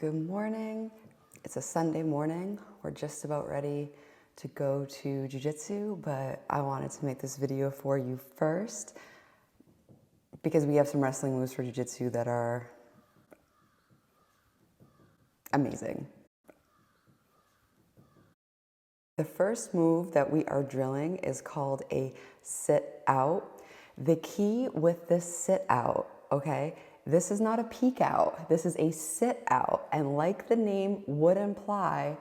Good morning. It's a Sunday morning. We're just about ready to go to Jiu-Jitsu, but I wanted to make this video for you first because we have some wrestling moves for Jiu-Jitsu that are amazing. The first move that we are drilling is called a sit out. The key with this sit out, okay, this is not a peek out, this is a sit out. And like the name would imply,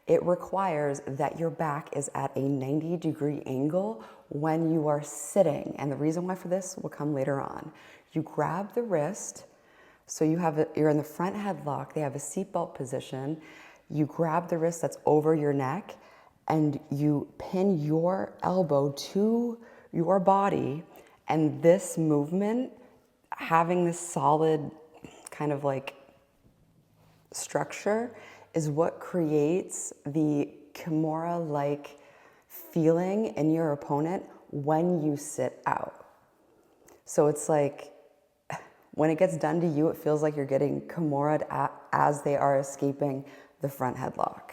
it requires that your back is at a 90-degree angle when you are sitting. And the reason why for this will come later on. You grab the wrist, so you're in the front headlock, they have a seatbelt position. You grab the wrist that's over your neck and you pin your elbow to your body, and this movement, having this solid kind of like structure, is what creates the Kimura-like feeling in your opponent when you sit out. So it's like, when it gets done to you, it feels like you're getting Kimura'd as they are escaping the front headlock.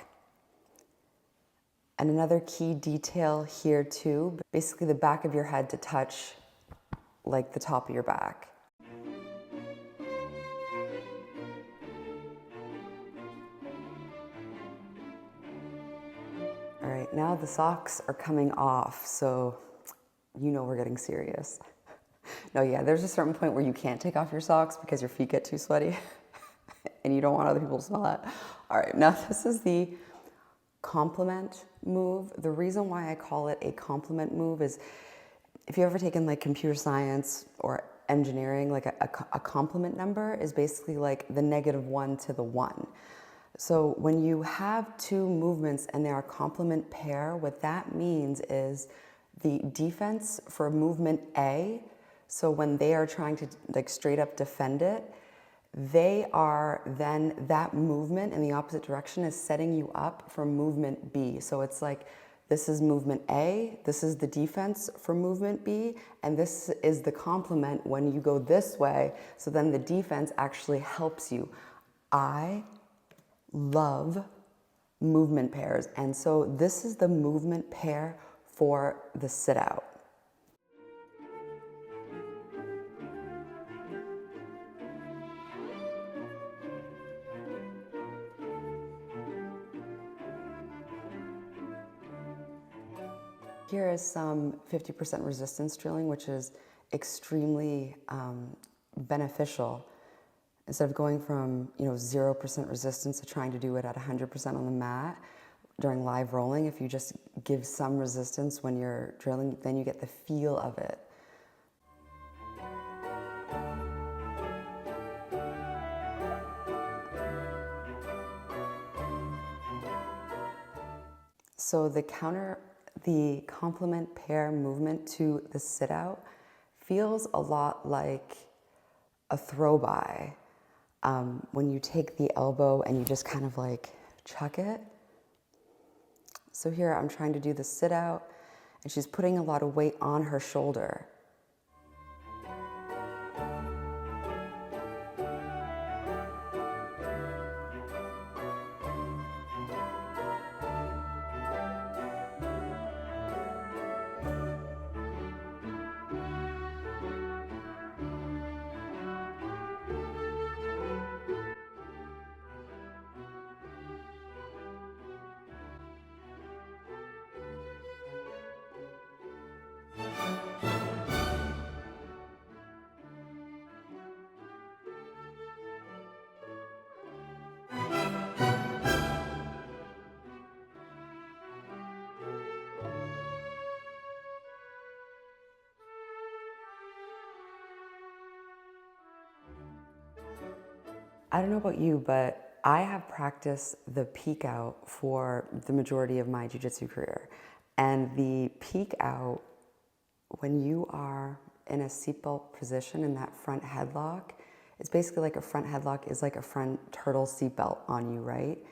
And another key detail here too, basically the back of your head to touch like the top of your back. All right, now the socks are coming off, so you know we're getting serious. No, yeah, there's a certain point where you can't take off your socks because your feet get too sweaty and you don't want other people to smell that. All right, now this is the complement move. The reason why I call it a complement move is if you've ever taken like computer science or engineering, like a complement number is basically like the -1 to the 1. So when you have two movements and they are complement pair, what that means is the defense for movement A, so when they are trying to like straight up defend it, they are then, that movement in the opposite direction is setting you up for movement B. So it's like, this is movement A, this is the defense for movement B, and this is the complement when you go this way. So then the defense actually helps you. I love movement pairs. And so this is the movement pair for the sit out. Here is some 50% resistance drilling, which is extremely beneficial. Instead of going from 0% resistance to trying to do it at 100% on the mat during live rolling, if you just give some resistance when you're drilling, then you get the feel of it. So the complement pair movement to the sit out feels a lot like a throw by. When you take the elbow and you just kind of like chuck it. So here I'm trying to do the sit out and she's putting a lot of weight on her shoulder. I don't know about you, but I have practiced the peek out for the majority of my jiu-jitsu career. And the peek out, when you are in a seatbelt position in that front headlock, it's basically like a front headlock is like a front turtle seatbelt on you, right?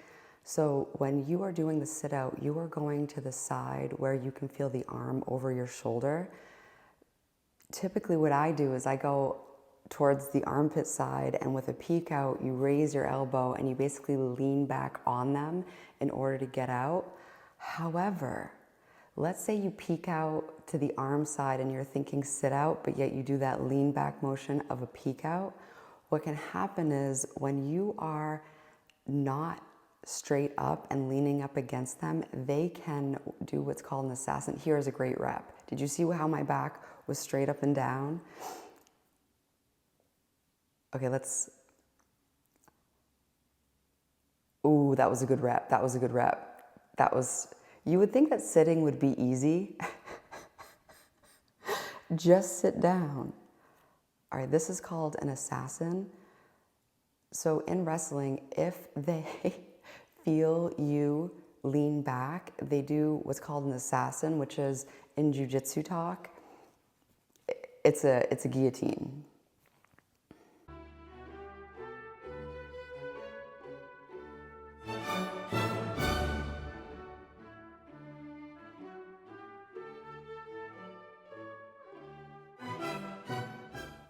So when you are doing the sit out, you are going to the side where you can feel the arm over your shoulder. Typically what I do is I go towards the armpit side, and with a peek out, you raise your elbow and you basically lean back on them in order to get out. However, let's say you peek out to the arm side and you're thinking sit out, but yet you do that lean back motion of a peek out. What can happen is when you are not straight up and leaning up against them, they can do what's called an assassin. Here is a great rep. Did you see how my back was straight up and down? Okay, ooh, that was a good rep. That was a good rep. You would think that sitting would be easy. Just sit down. All right, this is called an assassin. So in wrestling, if they feel you lean back, they do what's called an assassin, which is in Jiu-Jitsu talk, it's a guillotine.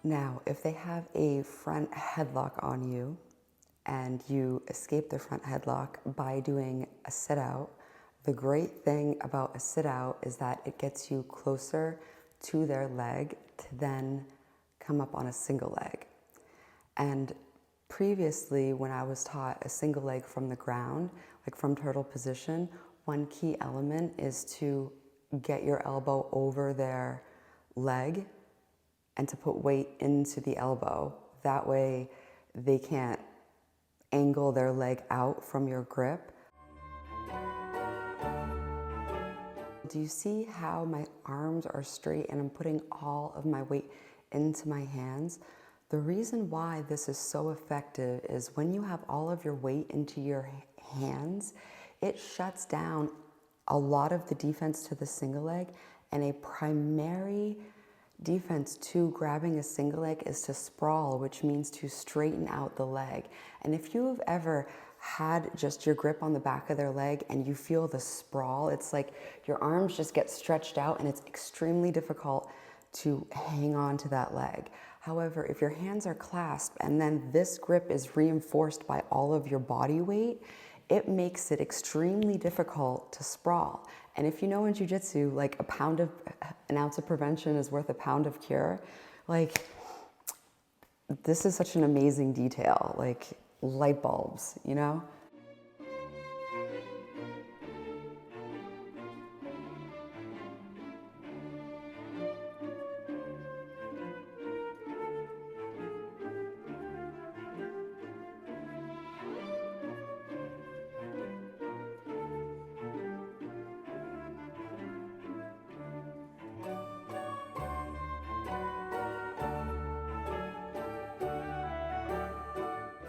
Now, if they have a front headlock on you and you escape the front headlock by doing a sit out, the great thing about a sit out is that it gets you closer to their leg to then come up on a single leg. And previously, when I was taught a single leg from the ground, like from turtle position, one key element is to get your elbow over their leg and to put weight into the elbow. That way they can't angle their leg out from your grip. Do you see how my arms are straight and I'm putting all of my weight into my hands? The reason why this is so effective is when you have all of your weight into your hands, it shuts down a lot of the defense to the single leg, and a primary defense to grabbing a single leg is to sprawl, which means to straighten out the leg. And if you have ever had just your grip on the back of their leg and you feel the sprawl, it's like your arms just get stretched out and it's extremely difficult to hang on to that leg. However, if your hands are clasped and then this grip is reinforced by all of your body weight, it makes it extremely difficult to sprawl. And if you know in jiu-jitsu, like an ounce of prevention is worth a pound of cure, like this is such an amazing detail, like light bulbs, you know?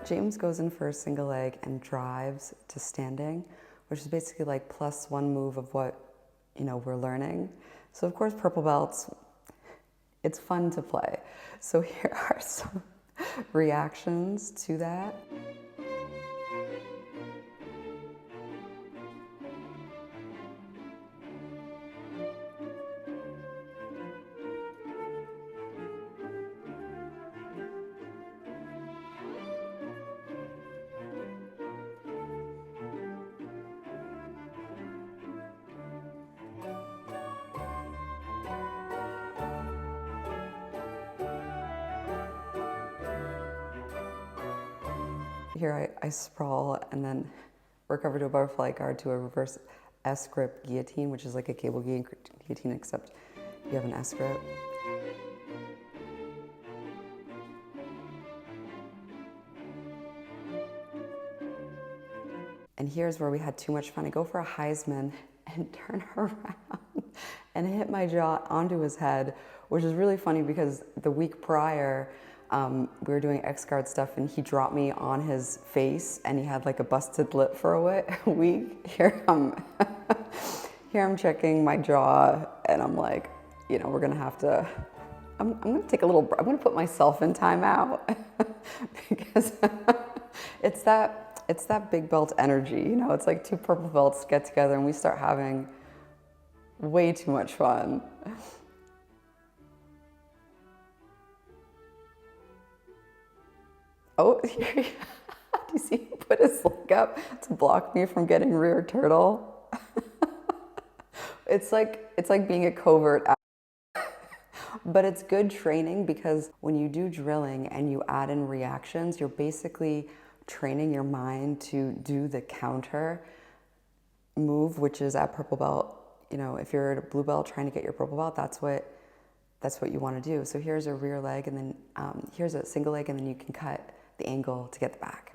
James goes in for a single leg and drives to standing, which is basically like +1 move of what, we're learning. So of course, purple belts, it's fun to play. So here are some reactions to that. Here I sprawl and then recover to a butterfly guard to a reverse S grip guillotine, which is like a cable guillotine, except you have an S grip. And here's where we had too much fun. I go for a Heisman and turn around and hit my jaw onto his head, which is really funny because the week prior, we were doing X-Guard stuff and he dropped me on his face and he had like a busted lip for a week. Here I'm checking my jaw and I'm like, we're gonna have to, I'm gonna take I'm gonna put myself in timeout because it's that big belt energy, it's like two purple belts get together and we start having way too much fun. Oh, do you see he put his leg up to block me from getting rear turtle? It's like being a covert. But it's good training because when you do drilling and you add in reactions, you're basically training your mind to do the counter move, which is at purple belt. You know, if you're at a blue belt trying to get your purple belt, that's what you want to do. So here's a rear leg, and then here's a single leg, and then you can cut the angle to get the back.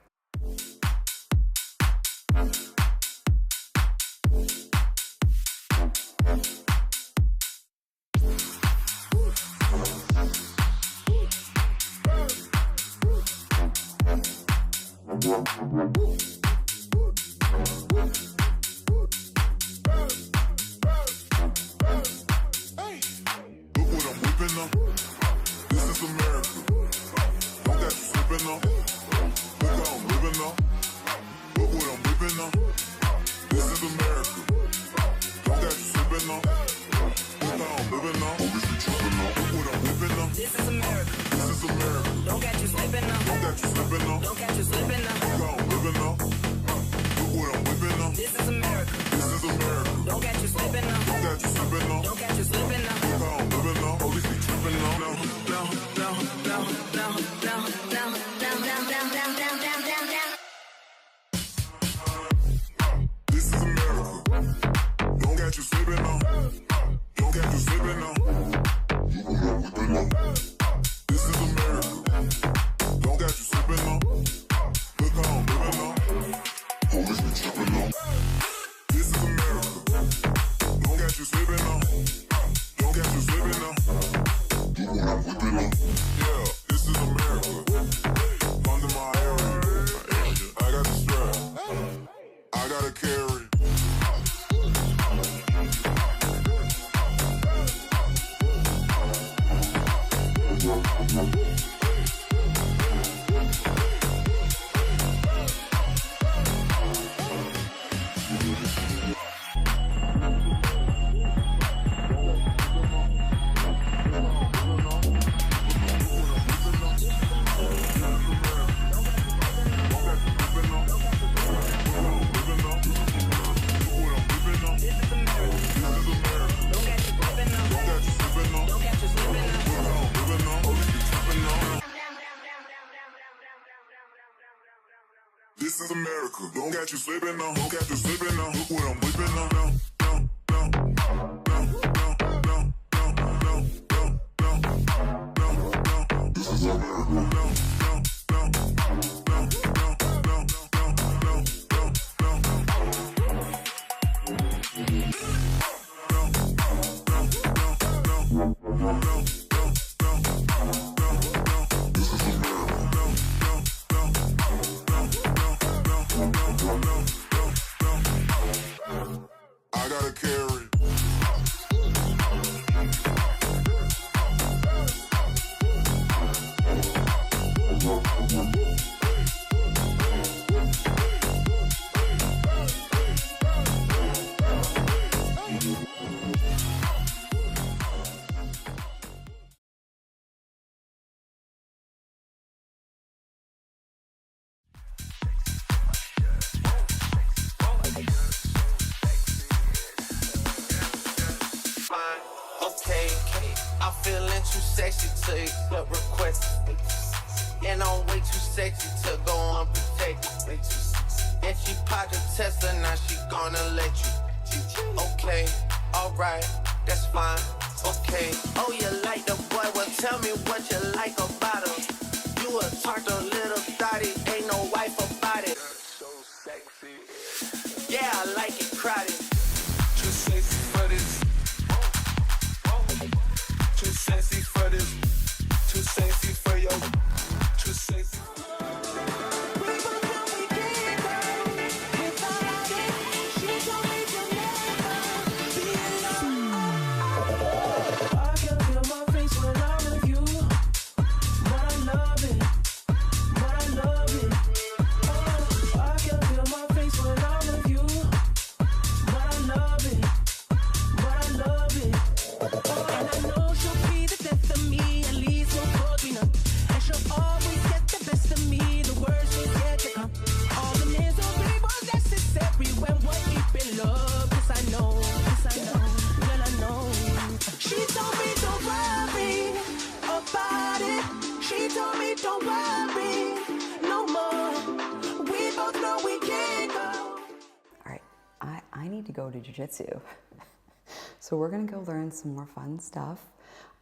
This is America. Don't got you slipping now. Don't got you slipping now. Look what I'm whipping now. No, no, no, no, no, no, no, no, no, no, no. This is America. No, no, no, no, no, no, no, I gotta carry. I'm feeling too sexy to accept requests. And I'm way too sexy to go unprotected. And she popped a Tesla, now she gonna let you. Okay, alright, that's fine. Okay, oh you like the boy, well tell me what you like about him. You a tart a little thotty, ain't no wife about it. So sexy. Yeah, I like it crowded. Too sexy for this. Too sexy for this, too sexy for your, too sexy. to go to jiu-jitsu. So we're gonna go learn some more fun stuff.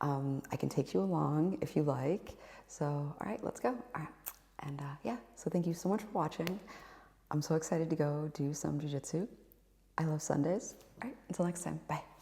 I can take you along if you like. So, all right, let's go. All right. And yeah, so thank you so much for watching. I'm so excited to go do some jiu-jitsu. I love Sundays. All right, until next time, bye.